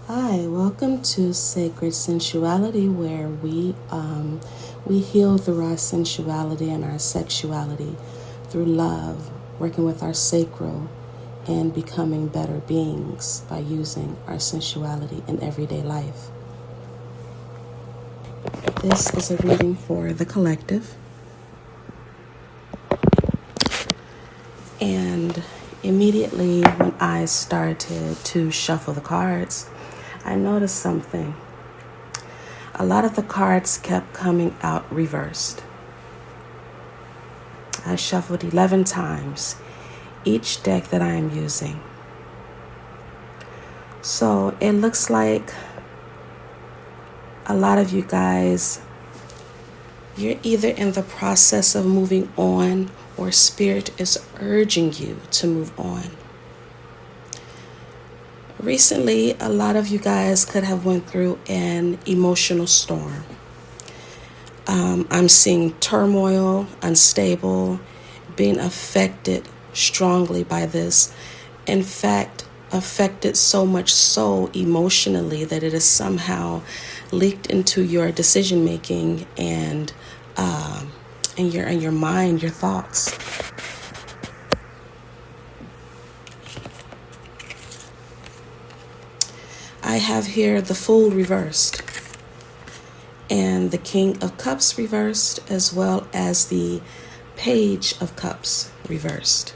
Hi, welcome to Sacred Sensuality, where we heal through our sensuality and our sexuality, through love, working with our sacral, and becoming better beings by using our sensuality in everyday life. This is a reading for the collective, and immediately when I started to shuffle the cards, I noticed something. A lot of the cards kept coming out reversed. I shuffled 11 times each deck that I am using. So it looks like a lot of you guys, you're either in the process of moving on or spirit is urging you to move on. Recently, a lot of you guys could have went through an emotional storm. I'm seeing turmoil, unstable, being affected strongly by this. In fact, affected so much so emotionally that it has somehow leaked into your decision making and your mind, your thoughts. I have here the Fool reversed and the King of Cups reversed, as well as the Page of Cups reversed.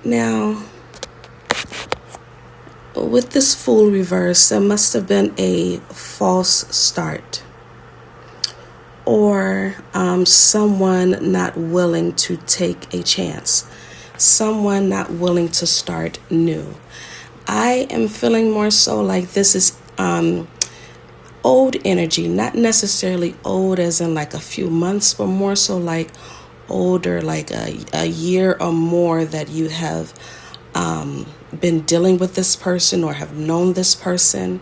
Now, with this Fool reverse, there must have been a false start, or someone not willing to take a chance, someone not willing to start new. I am feeling more so like this is old energy, not necessarily old as in like a few months, but more so like older, like a year or more that you have been dealing with this person or have known this person.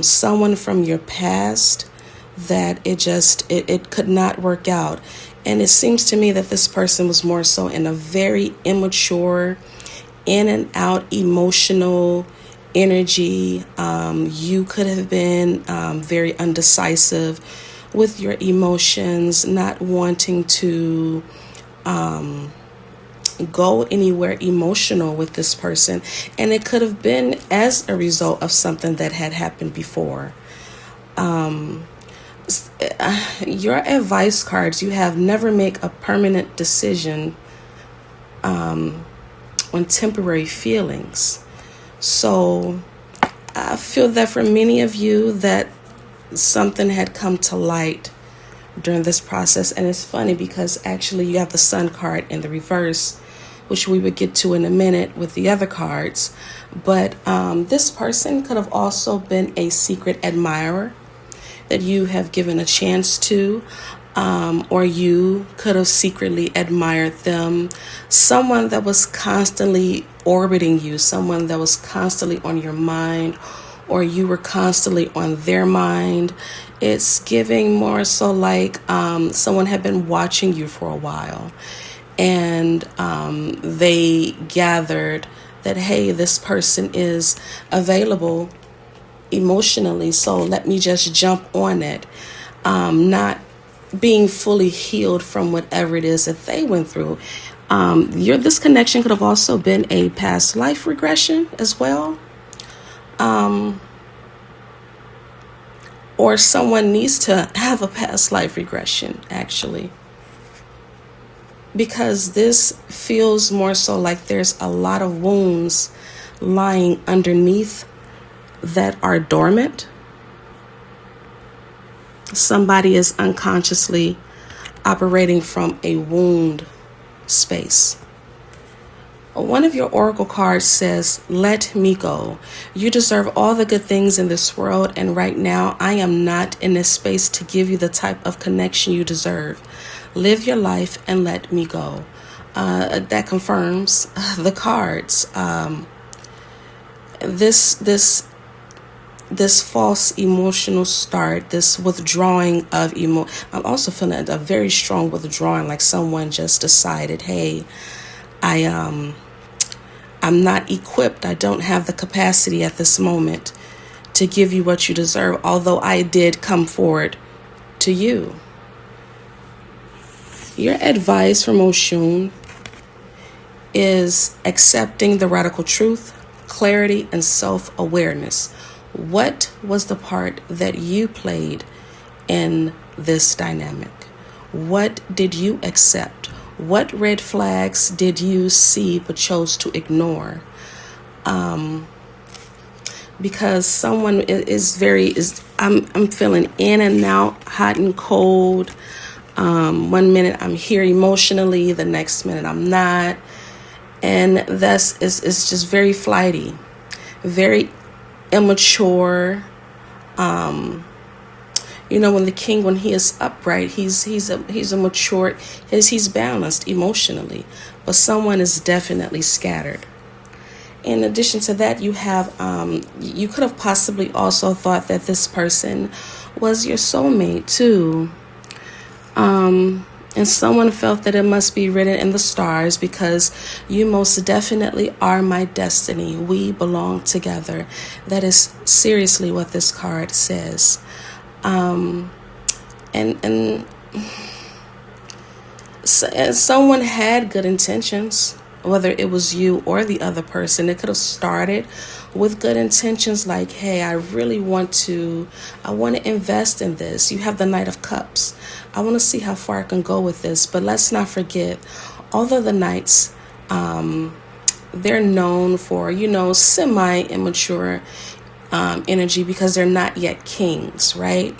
Someone from your past that it could not work out. And it seems to me that this person was more so in a very immature, in and out emotional energy. You could have been very undecisive with your emotions, not wanting to go anywhere emotional with this person. And it could have been as a result of something that had happened before. Your advice cards, you have never make a permanent decision on temporary feelings. So I feel that for many of you that something had come to light during this process. And it's funny because actually you have the Sun card in the reverse, which we would get to in a minute with the other cards. But this person could have also been a secret admirer that you have given a chance to, or you could have secretly admired them. Someone that was constantly orbiting you, someone that was constantly on your mind, or you were constantly on their mind. It's giving more so like someone had been watching you for a while, and they gathered that, hey, this person is available emotionally, so let me just jump on it, not being fully healed from whatever it is that they went through. This connection could have also been a past life regression as well, or someone needs to have a past life regression actually, because this feels more so like there's a lot of wounds lying underneath that are dormant. Somebody is unconsciously operating from a wound space. One of your oracle cards says, "Let me go. You deserve all the good things in this world, and right now I am not in this space to give you the type of connection you deserve. Live your life and let me go." That confirms the cards. This false emotional start, this withdrawing of I'm also feeling a very strong withdrawing, like someone just decided, hey, I I'm not equipped. I don't have the capacity at this moment to give you what you deserve, although I did come forward to you. Your advice from Oshun is accepting the radical truth, clarity, and self-awareness. What was the part that you played in this dynamic? What did you accept? What red flags did you see but chose to ignore? Because someone I'm feeling in and out, hot and cold. 1 minute I'm here emotionally, the next minute I'm not. And it's just very flighty, very immature. When the king, when he is upright, he's a mature, he's balanced emotionally, but someone is definitely scattered. In addition to that, you could have possibly also thought that this person was your soulmate too. And someone felt that it must be written in the stars because you most definitely are my destiny. We belong together. That is seriously what this card says. And someone had good intentions, whether it was you or the other person. It could have started with good intentions like, hey, I want to invest in this. You have the Knight of Cups. I want to see how far I can go with this. But let's not forget, although the Knights, they're known for, semi-immature energy because they're not yet kings, right?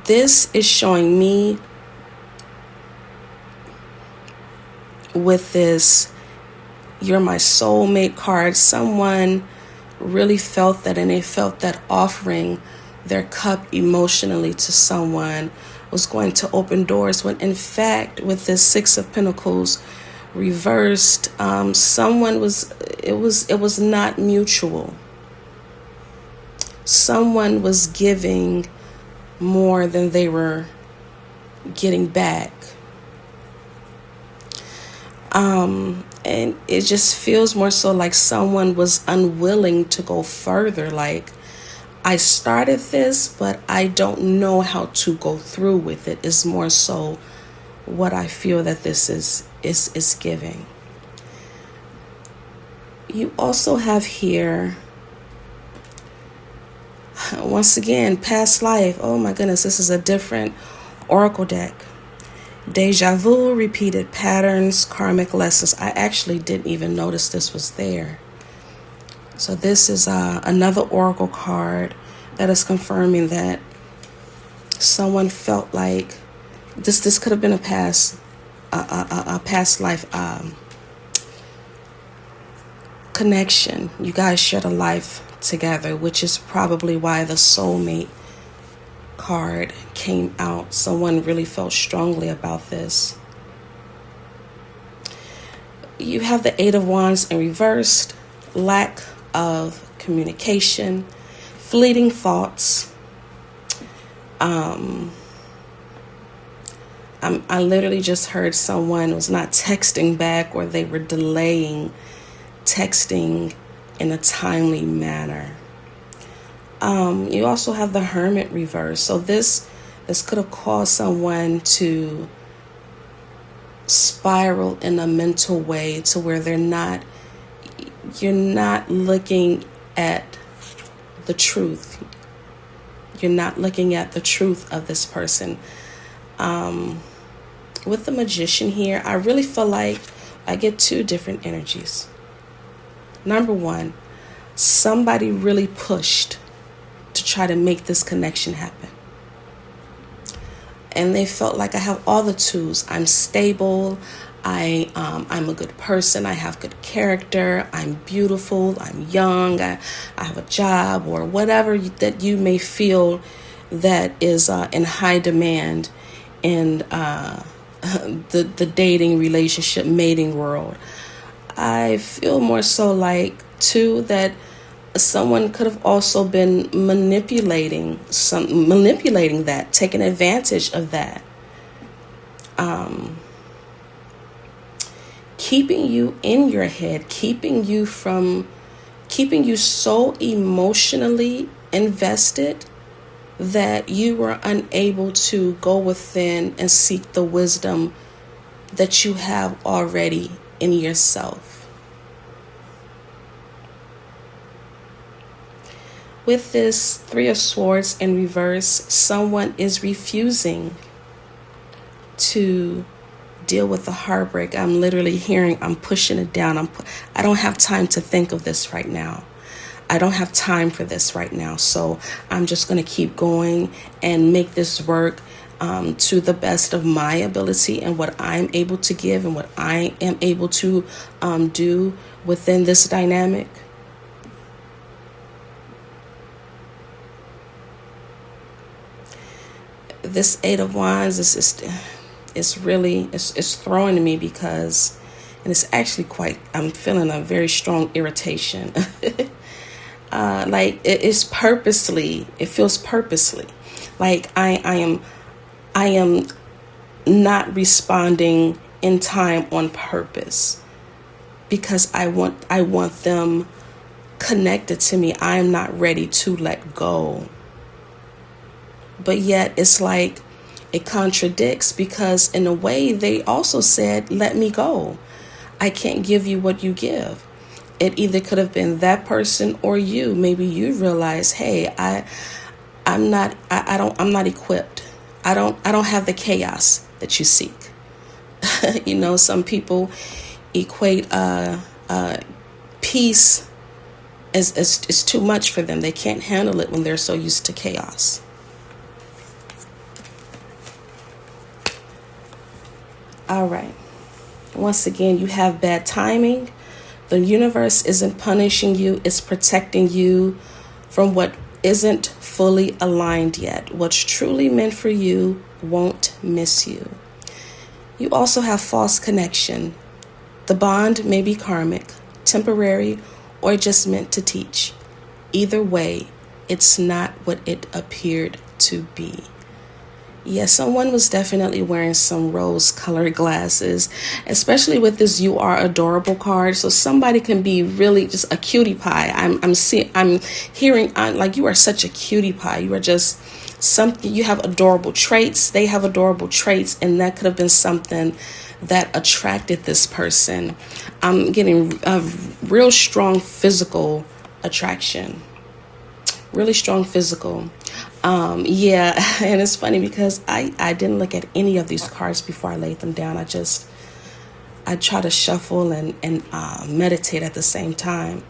This is showing me with this you're my soulmate card. Someone really felt that, and they felt that offering their cup emotionally to someone was going to open doors, when in fact with this Six of Pentacles reversed, it was not mutual. Someone was giving more than they were getting back. And it just feels more so like someone was unwilling to go further. Like, I started this, but I don't know how to go through with it, is more so what I feel that this is giving. You also have here, once again, past life. Oh my goodness, this is a different oracle deck. Deja vu, repeated patterns, karmic lessons. I actually didn't even notice this was there. So this is another oracle card that is confirming that someone felt like this could have been a past life connection. You guys shared a life together, which is probably why the soulmate card came out. Someone really felt strongly about this. You have the Eight of Wands in reversed, lack of communication, fleeting thoughts. I literally just heard someone was not texting back, or they were delaying texting in a timely manner. You also have the Hermit reverse. So this could have caused someone to spiral in a mental way to where you're not looking at the truth. You're not looking at the truth of this person. With the Magician here, I really feel like I get two different energies. Number one, somebody really pushed to try to make this connection happen. And they felt like, I have all the tools. I'm stable. I'm a good person. I have good character. I'm beautiful. I'm young. I have a job, or whatever that you may feel that is in high demand in the dating, relationship, mating world. I feel more so like, too, that someone could have also been manipulating that, taking advantage of that. keeping you in your head, keeping you so emotionally invested that you were unable to go within and seek the wisdom that you have already in yourself. With this Three of Swords in reverse, someone is refusing to deal with the heartbreak. I'm literally hearing, I'm pushing it down. I don't have time to think of this right now. I don't have time for this right now. So I'm just going to keep going and make this work to the best of my ability and what I'm able to give and what I am able to do within this dynamic. This Eight of Wands is really throwing me because, and it's actually I'm feeling a very strong irritation. Like it feels purposely. Like I am not responding in time on purpose because I want them connected to me. I am not ready to let go. But yet it's like it contradicts because in a way they also said, let me go. I can't give you what you give. It either could have been that person or you. Maybe you realize, hey, I'm not equipped. I don't have the chaos that you seek. Some people equate peace as too much for them. They can't handle it when they're so used to chaos. All right. Once again, you have bad timing. The universe isn't punishing you. It's protecting you from what isn't fully aligned yet. What's truly meant for you won't miss you. You also have false connection. The bond may be karmic, temporary, or just meant to teach. Either way, it's not what it appeared to be. Yes, someone was definitely wearing some rose-colored glasses, especially with this "You Are Adorable" card. So somebody can be really just a cutie pie. I'm hearing like you are such a cutie pie. You are just something. You have adorable traits. They have adorable traits, and that could have been something that attracted this person. I'm getting a real strong physical attraction. Really strong physical. Yeah, and it's funny because I didn't look at any of these cards before I laid them down. I try to shuffle and meditate at the same time.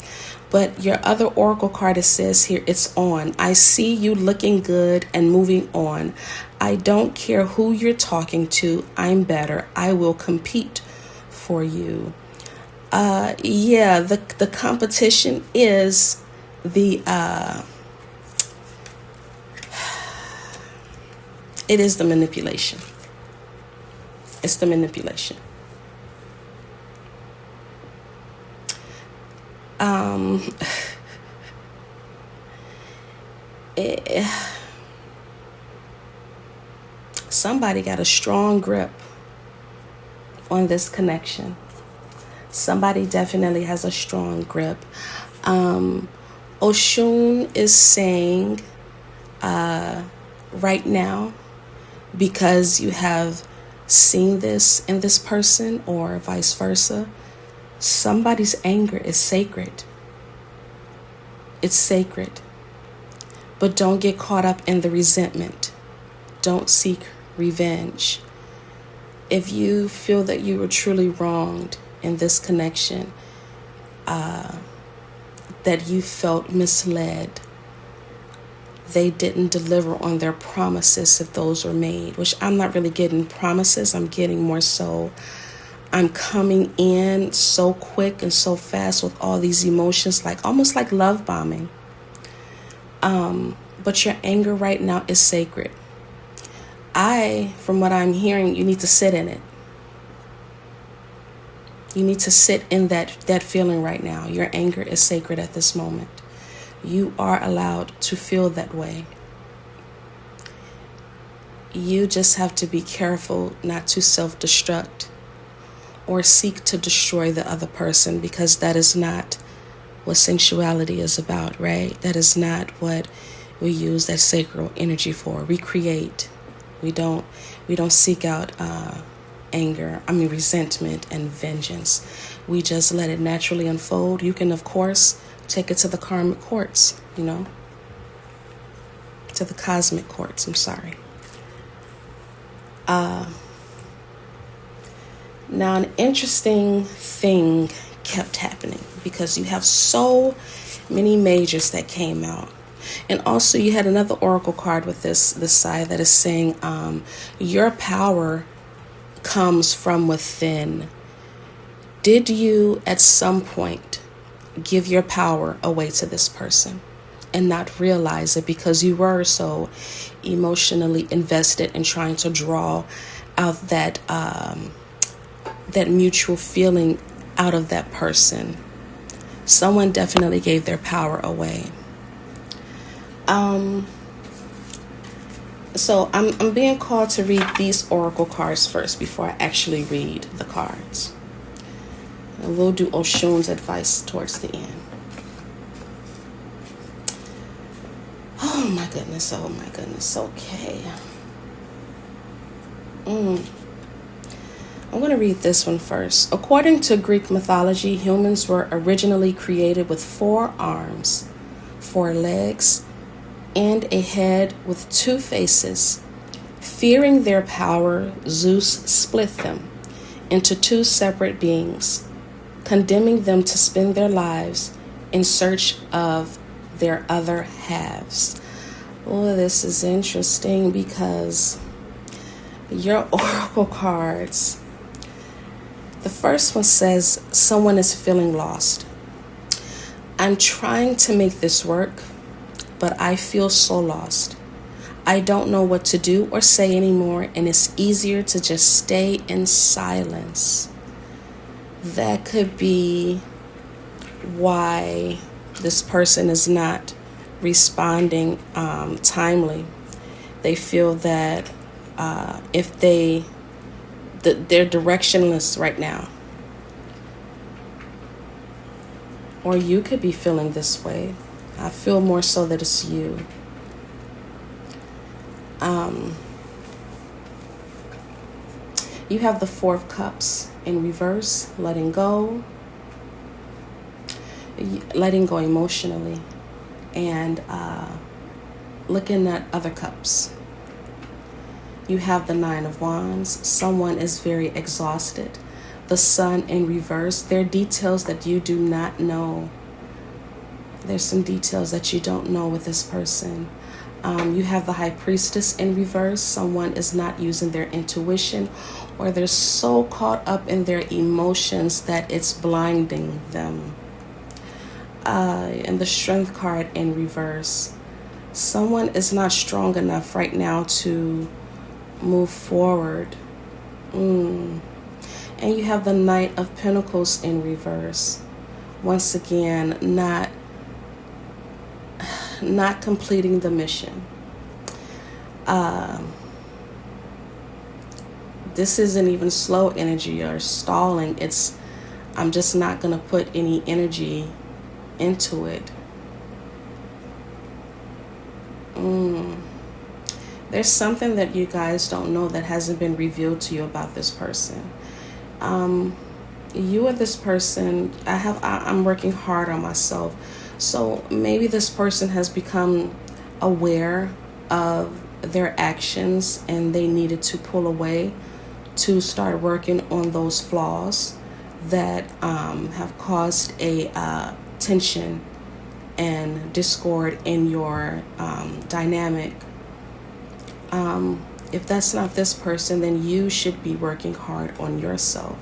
But your other oracle card, it says here, it's on. I see you looking good and moving on. I don't care who you're talking to. I'm better. I will compete for you. Yeah, the competition is it is the manipulation. It's the manipulation. Somebody got a strong grip on this connection. Somebody definitely has a strong grip. Oshun is saying right now, because you have seen this in this person or vice versa, somebody's anger is sacred. It's sacred. But don't get caught up in the resentment. Don't seek revenge. If you feel that you were truly wronged in this connection, that you felt misled, they didn't deliver on their promises if those were made, which I'm not really getting promises. I'm getting more so, I'm coming in so quick and so fast with all these emotions, like almost like love bombing. But your anger right now is sacred. From what I'm hearing, you need to sit in it. You need to sit in that feeling right now. Your anger is sacred at this moment. You are allowed to feel that way. You just have to be careful not to self-destruct or seek to destroy the other person, because that is not what sensuality is about, right? That is not what we use that sacral energy for. We create. We don't seek out resentment and vengeance. We just let it naturally unfold. You can, of course, take it to the karmic courts, to the cosmic courts, I'm sorry. Now, an interesting thing kept happening, because you have so many majors that came out. And also you had another oracle card with this side that is saying your power comes from within. Did you at some point give your power away to this person and not realize it, because you were so emotionally invested in trying to draw out that mutual feeling out of that person? Someone definitely gave their power away. So I'm being called to read these oracle cards first before I actually read the cards. And we'll do Oshun's advice towards the end. Oh my goodness, okay. I'm going to read this one first. According to Greek mythology, humans were originally created with 4 arms, 4 legs, and a head with 2 faces. Fearing their power, Zeus split them into 2 separate beings, condemning them to spend their lives in search of their other halves. Oh, this is interesting, because your oracle cards, the first one says someone is feeling lost. I'm trying to make this work, but I feel so lost. I don't know what to do or say anymore, and it's easier to just stay in silence. That could be why this person is not responding timely. They feel that if they're directionless right now. Or you could be feeling this way. I feel more so that it's you. You have the 4 of Cups in reverse, letting go emotionally, and looking at other cups. You have the 9 of Wands. Someone is very exhausted. The Sun in reverse. There are details that you do not know. There's some details that you don't know with this person. You have the High Priestess in reverse. Someone is not using their intuition, or they're so caught up in their emotions that it's blinding them. And the Strength card in reverse. Someone is not strong enough right now to move forward. And you have the Knight of Pentacles in reverse. Once again, not completing the mission. This isn't even slow energy or stalling. I'm just not going to put any energy into it. There's something that you guys don't know that hasn't been revealed to you about this person. You or this person, I'm working hard on myself. So maybe this person has become aware of their actions, and they needed to pull away to start working on those flaws that have caused a tension and discord in your dynamic. If that's not this person, then you should be working hard on yourself.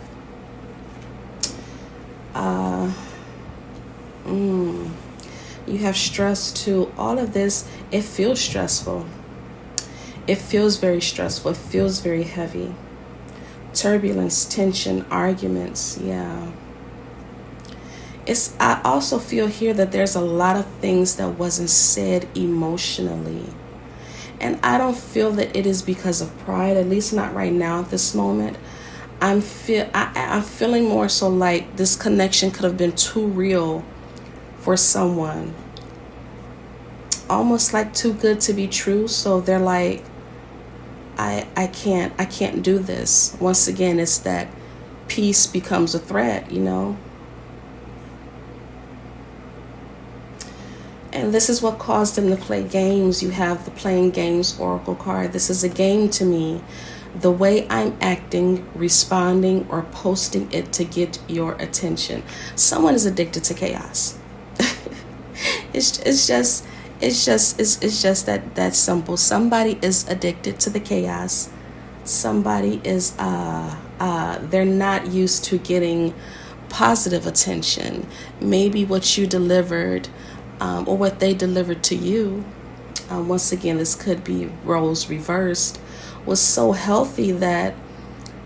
You have stress too. All of this, it feels stressful. It feels very stressful. It feels very heavy. Turbulence, tension, arguments. Yeah. I also feel here that there's a lot of things that wasn't said emotionally. And I don't feel that it is because of pride, at least not right now at this moment. I'm feeling more so like this connection could have been too real for someone, almost like too good to be true. So they're like, I can't do this. Once again, it's that peace becomes a threat, And this is what caused them to play games. You have the playing games oracle card. This is a game to me. The way I'm acting, responding, or posting it to get your attention. Someone is addicted to chaos. It's just that simple. Somebody is addicted to the chaos. Somebody is they're not used to getting positive attention. Maybe what you delivered, or what they delivered to you. Once again, this could be roles reversed. Was so healthy that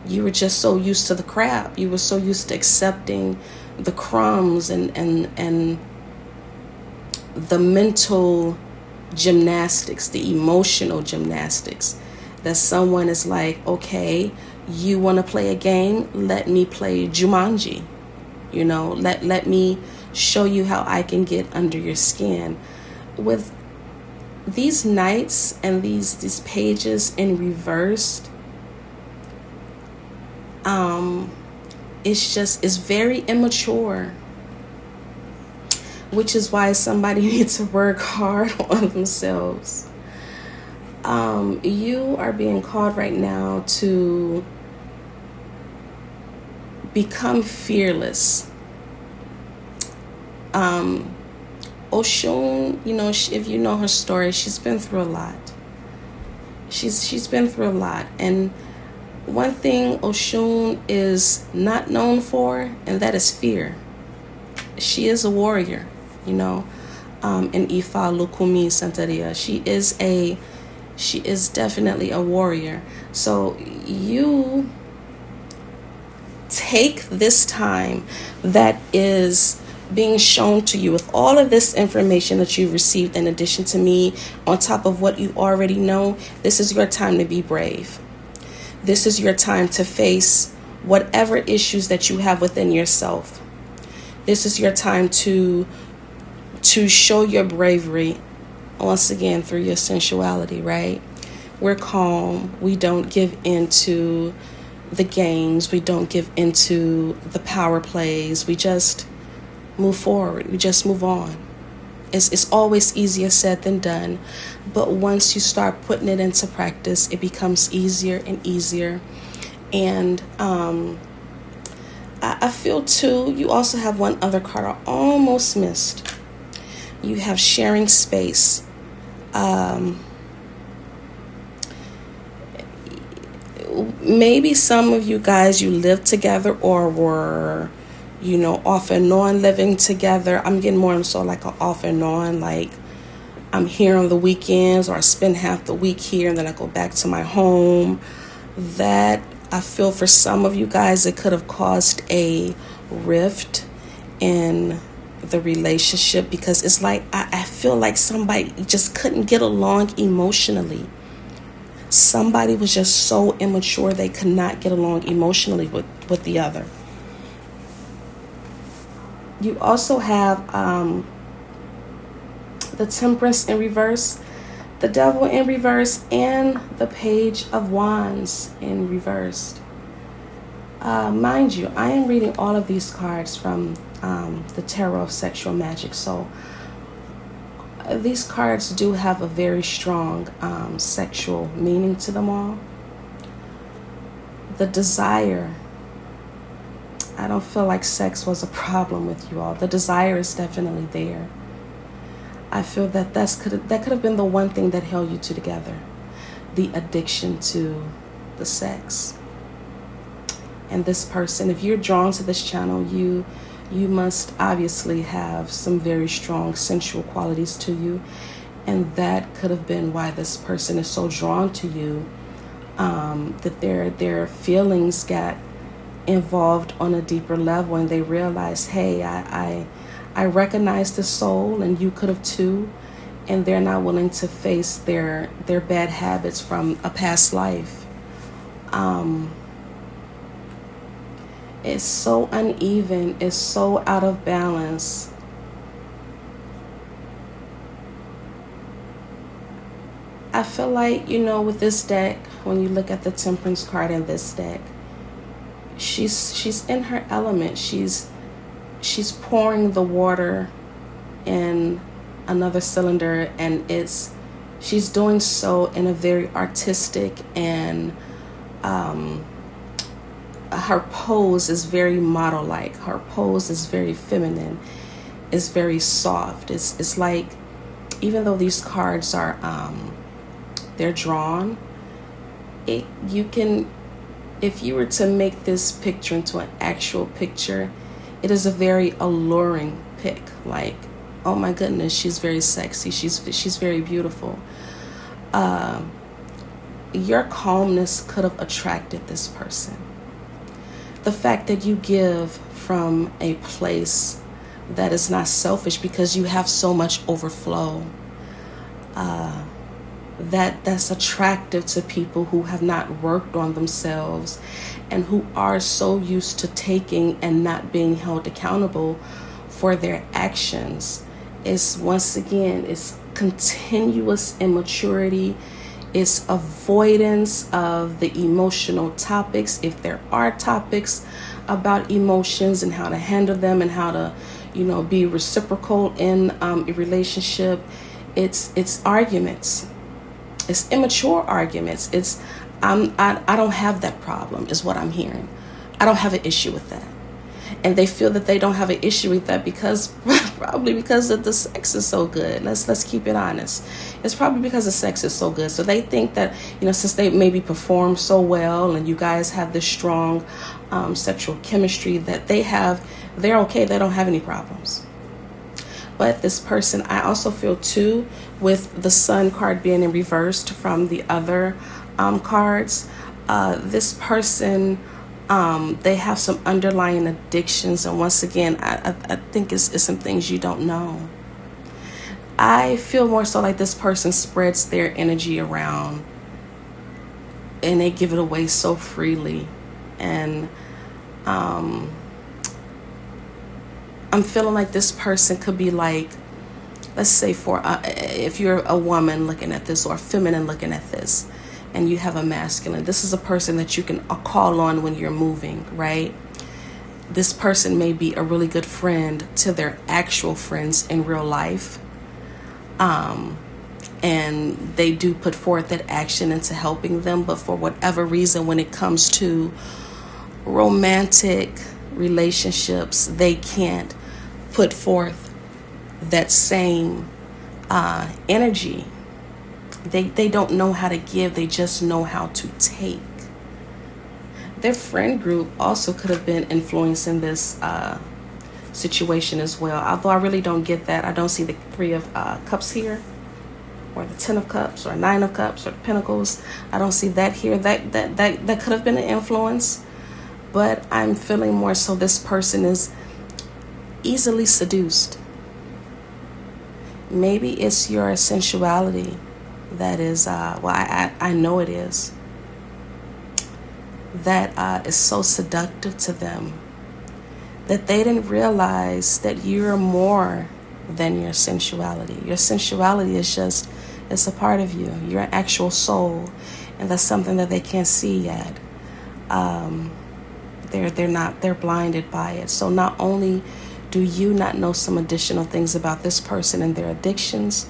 you were just so used to the crap. You were so used to accepting the crumbs and the mental gymnastics, the emotional gymnastics, that someone is like, okay, you want to play a game? Let me play Jumanji. Let me show you how I can get under your skin. With these knights and these pages in reversed, it's very immature, which is why somebody needs to work hard on themselves. You are being called right now to become fearless. Oshun, if you know her story, she's been through a lot. She's been through a lot. And one thing Oshun is not known for, and that is fear. She is a warrior, in Ifa Lukumi Santeria. She is definitely a warrior. So you take this time that is being shown to you with all of this information that you've received, in addition to me, on top of what you already know. This is your time to be brave. This is your time to face whatever issues that you have within yourself. This is your time to show your bravery, once again, through your sensuality, right? We're calm. We don't give into the games. We don't give into the power plays. We just move forward. We just move on. It's always easier said than done. But once you start putting it into practice, it becomes easier and easier. And I feel too, you also have one other card I almost missed. You have sharing space. Maybe some of you guys, you lived together or were, off and on living together. I'm getting more so like an off and on, like I'm here on the weekends, or I spend half the week here and then I go back to my home. That, I feel for some of you guys, it could have caused a rift in the relationship, because it's like I feel like somebody just couldn't get along emotionally. Somebody was just so immature they could not get along emotionally with the other. You also have the Temperance in reverse, the Devil in reverse, and the Page of Wands in reversed. Mind you, I am reading all of these cards from the Tarot of Sexual Magic. So these cards do have a very strong sexual meaning to them all. The desire, I don't feel like sex was a problem with you all. The desire is definitely there. I feel that that could have been the one thing that held you two together. The addiction to the sex. And this person, if you're drawn to this channel, you must obviously have some very strong sensual qualities to you. And that could have been why this person is so drawn to you, that their feelings got involved on a deeper level, and they realized, hey, I recognize the soul, and you could have too, and they're not willing to face their bad habits from a past life. It's so uneven. It's so out of balance. I feel like, with this deck, when you look at the Temperance card in this deck, she's in her element. She's pouring the water in another cylinder, and she's doing so in a very artistic, and her pose is very model-like. Her pose is very feminine. It's very soft. It's like, even though these cards are they're drawn, you can, if you were to make this picture into an actual picture, it is a very alluring pic. Like, oh my goodness, she's very sexy. She's very beautiful. Your calmness could have attracted this person. The fact that you give from a place that is not selfish because you have so much overflow, that's attractive to people who have not worked on themselves and who are so used to taking and not being held accountable for their actions. It's, once again, it's continuous immaturity. It's avoidance of the emotional topics, if there are topics about emotions and how to handle them and how to, be reciprocal in a relationship. It's arguments. It's immature arguments. I don't have that problem, is what I'm hearing. I don't have an issue with that. And they feel that they don't have an issue with that probably because the sex is so good. Let's keep it honest. It's probably because the sex is so good. So they think that, since they maybe perform so well and you guys have this strong sexual chemistry, that they're okay. They don't have any problems. But this person, I also feel too, with the Sun card being in reversed from the other cards, this person, they have some underlying addictions. And once again, I think it's some things you don't know. I feel more so like this person spreads their energy around and they give it away so freely. And I'm feeling like this person could be like, let's say if you're a woman looking at this or feminine looking at this, and you have a masculine, this is a person that you can call on when you're moving, right? This person may be a really good friend to their actual friends in real life. And they do put forth that action into helping them, but for whatever reason, when it comes to romantic relationships, they can't put forth that same energy. They don't know how to give, they just know how to take. Their friend group also could have been influencing this situation as well, although I really don't get that. I don't see the Three of Cups here, or the Ten of Cups, or Nine of Cups, or the Pentacles. I don't see that here. That could have been an influence, but I'm feeling more so this person is easily seduced. Maybe it's your sensuality that is, I know it is, that is so seductive to them that they didn't realize that you're more than your sensuality. Your sensuality is just, it's a part of you. You're an actual soul, and that's something that they can't see yet. They're blinded by it. So not only do you not know some additional things about this person and their addictions,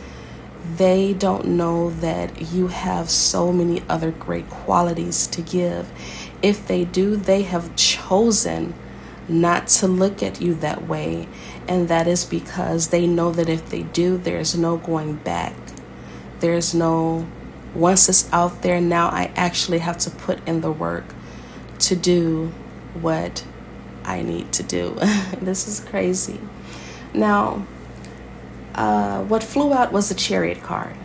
they don't know that you have so many other great qualities to give. If they do, they have chosen not to look at you that way. And that is because they know that if they do, there's no going back. There's no, once it's out there, now I actually have to put in the work to do what I need to do. This is crazy. Now, what flew out was the Chariot card.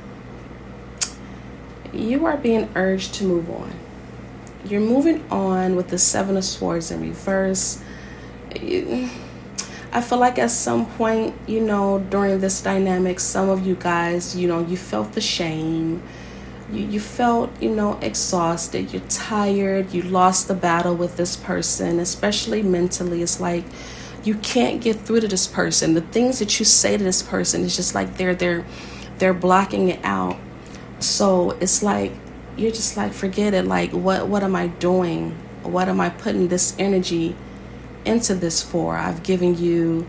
You are being urged to move on. You're moving on with the Seven of Swords in reverse. I feel like at some point, during this dynamic, some of you guys, you felt the shame. you felt, exhausted, you're tired, you lost the battle with this person, especially mentally. It's like you can't get through to this person. The things that you say to this person is just like they're blocking it out. So it's like you're just like, forget it. Like, what am I doing? What am I putting this energy into this for? I've given you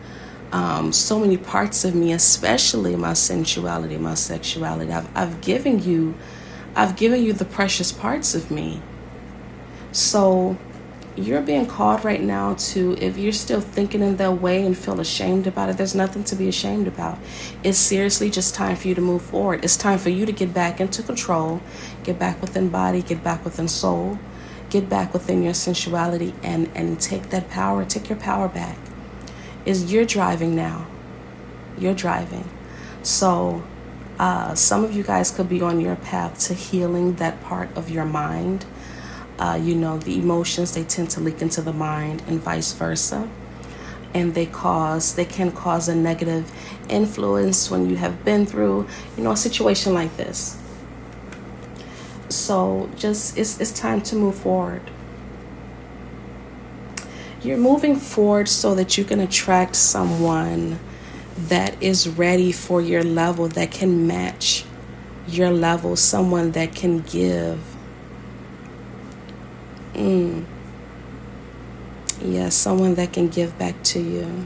so many parts of me, especially my sensuality, my sexuality. I've given you the precious parts of me. So you're being called right now to, if you're still thinking in that way and feel ashamed about it, there's nothing to be ashamed about. It's seriously just time for you to move forward. It's time for you to get back into control, get back within body, get back within soul, get back within your sensuality, and take that power, take your power back. You're driving now. You're driving. So some of you guys could be on your path to healing that part of your mind. The emotions, they tend to leak into the mind and vice versa. And they can cause a negative influence when you have been through, a situation like this. So it's time to move forward. You're moving forward so that you can attract someone that is ready for your level, that can match your level, someone that can give. Someone that can give back to you.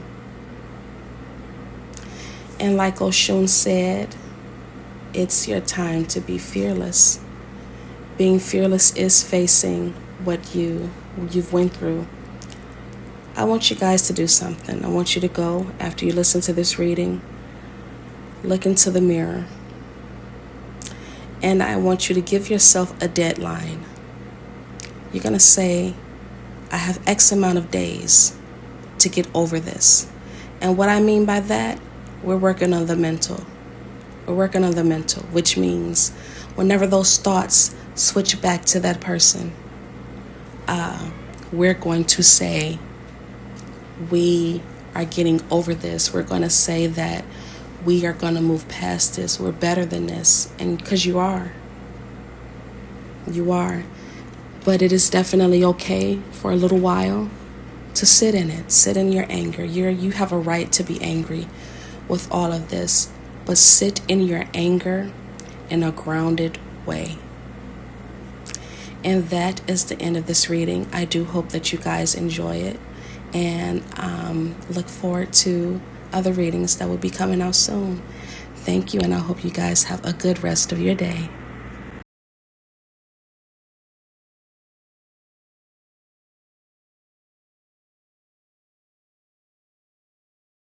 And like Oshun said, it's your time to be fearless. Being fearless is facing what you've went through. I want you guys to do something. I want you to go, after you listen to this reading, look into the mirror. And I want you to give yourself a deadline. You're going to say, I have X amount of days to get over this. And what I mean by that, we're working on the mental. We're working on the mental, which means whenever those thoughts switch back to that person, we're going to say, we are getting over this. We're going to say that we are going to move past this. We're better than this. And because you are. But it is definitely okay for a little while to sit in it. Sit in your anger. You have a right to be angry with all of this. But sit in your anger in a grounded way. And that is the end of this reading. I do hope that you guys enjoy it. And look forward to other readings that will be coming out soon. Thank you, and I hope you guys have a good rest of your day.